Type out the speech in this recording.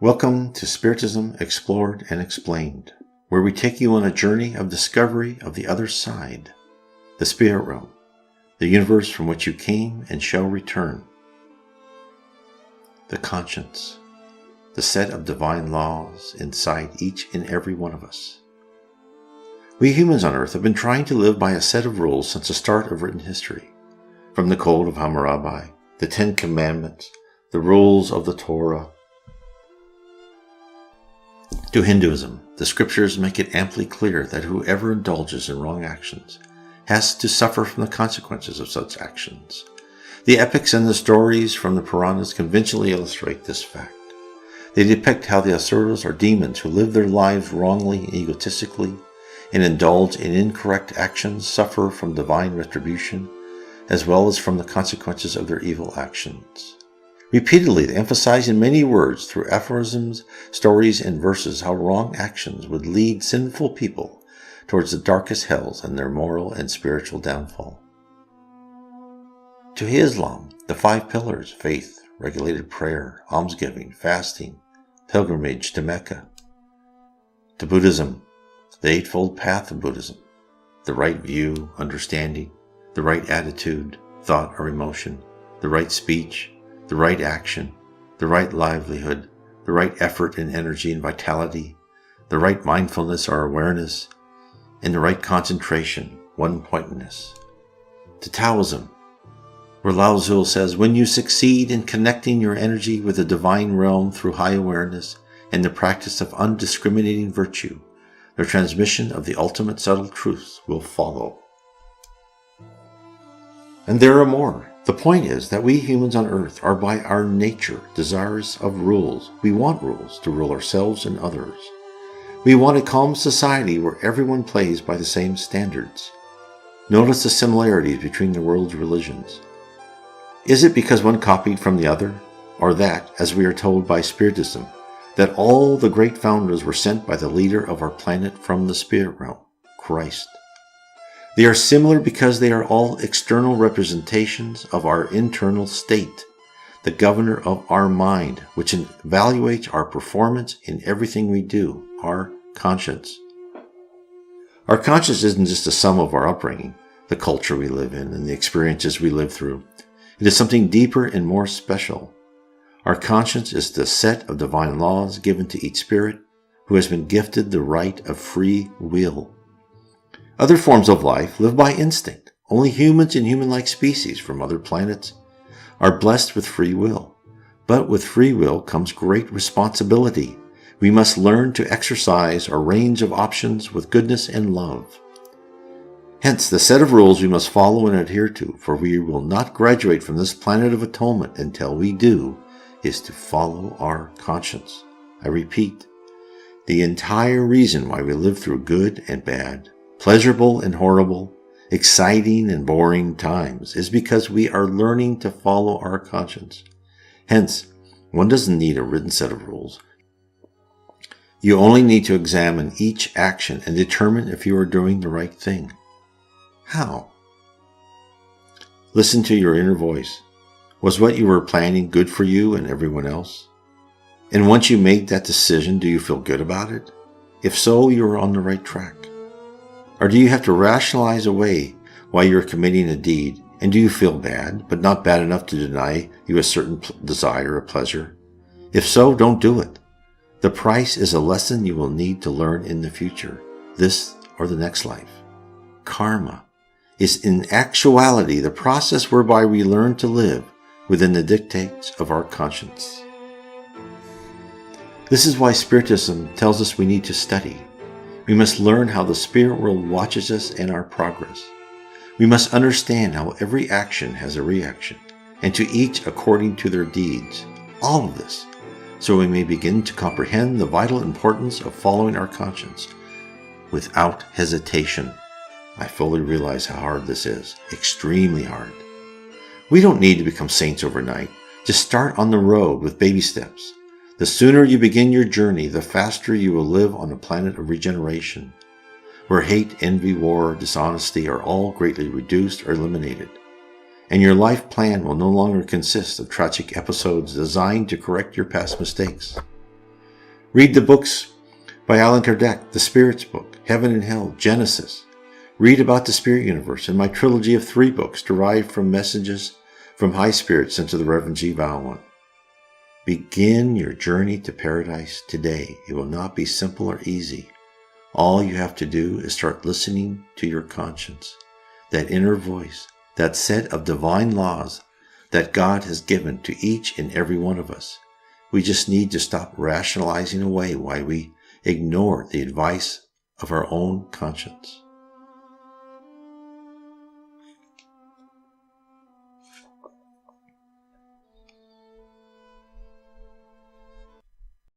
Welcome to Spiritism Explored and Explained, where we take you on a journey of discovery of the other side, the spirit realm, the universe from which you came and shall return. The conscience, the set of divine laws inside each and every one of us. We humans on Earth have been trying to live by a set of rules since the start of written history. From the Code of Hammurabi, the Ten Commandments, the rules of the Torah, to Hinduism, the scriptures make it amply clear that whoever indulges in wrong actions has to suffer from the consequences of such actions. The epics and the stories from the Puranas convincingly illustrate this fact. They depict how the asuras are demons who live their lives wrongly and egotistically and indulge in incorrect actions suffer from divine retribution as well as from the consequences of their evil actions. Repeatedly, they emphasize in many words through aphorisms, stories, and verses how wrong actions would lead sinful people towards the darkest hells and their moral and spiritual downfall. To Islam, the 5 pillars, faith, regulated prayer, almsgiving, fasting, pilgrimage to Mecca. To Buddhism, the Eightfold Path of Buddhism, the right view, understanding, the right attitude, thought or emotion, the right speech, the right action, the right livelihood, the right effort and energy and vitality, the right mindfulness or awareness, and the right concentration, one-pointedness. To Taoism, where Lao Tzu says, when you succeed in connecting your energy with the divine realm through high awareness and the practice of undiscriminating virtue, the transmission of the ultimate subtle truths will follow. And there are more. The point is that we humans on Earth are by our nature desirous of rules. We want rules to rule ourselves and others. We want a calm society where everyone plays by the same standards. Notice the similarities between the world's religions. Is it because one copied from the other? Or that, as we are told by Spiritism, that all the great founders were sent by the leader of our planet from the spirit realm, Christ? They are similar because they are all external representations of our internal state, the governor of our mind, which evaluates our performance in everything we do, our conscience. Our conscience isn't just a sum of our upbringing, the culture we live in, and the experiences we live through. It is something deeper and more special. Our conscience is the set of divine laws given to each spirit who has been gifted the right of free will. Other forms of life live by instinct. Only humans and human-like species from other planets are blessed with free will. But with free will comes great responsibility. We must learn to exercise our range of options with goodness and love. Hence, the set of rules we must follow and adhere to, for we will not graduate from this planet of atonement until we do, is to follow our conscience. I repeat, the entire reason why we live through good and bad, pleasurable and horrible, exciting and boring times is because we are learning to follow our conscience. Hence, one doesn't need a written set of rules. You only need to examine each action and determine if you are doing the right thing. How? Listen to your inner voice. Was what you were planning good for you and everyone else? And once you make that decision, do you feel good about it? If so, you are on the right track. Or do you have to rationalize away why you're committing a deed, and do you feel bad, but not bad enough to deny you a certain desire or pleasure? If so, don't do it. The price is a lesson you will need to learn in the future, this or the next life. Karma is in actuality the process whereby we learn to live within the dictates of our conscience. This is why Spiritism tells us we need to study. We must learn how the spirit world watches us and our progress. We must understand how every action has a reaction, and to each according to their deeds. All of this, so we may begin to comprehend the vital importance of following our conscience without hesitation. I fully realize how hard this is, extremely hard. We don't need to become saints overnight. Just start on the road with baby steps. The sooner you begin your journey, the faster you will live on a planet of regeneration, where hate, envy, war, dishonesty are all greatly reduced or eliminated. And your life plan will no longer consist of tragic episodes designed to correct your past mistakes. Read the books by Allan Kardec, the Spirit's book, Heaven and Hell, Genesis. Read about the spirit universe in my trilogy of 3 books derived from messages from high spirits sent to the Reverend G. Vaughn. Begin your journey to paradise today. It will not be simple or easy. All you have to do is start listening to your conscience, that inner voice, that set of divine laws that God has given to each and every one of us. We just need to stop rationalizing away why we ignore the advice of our own conscience.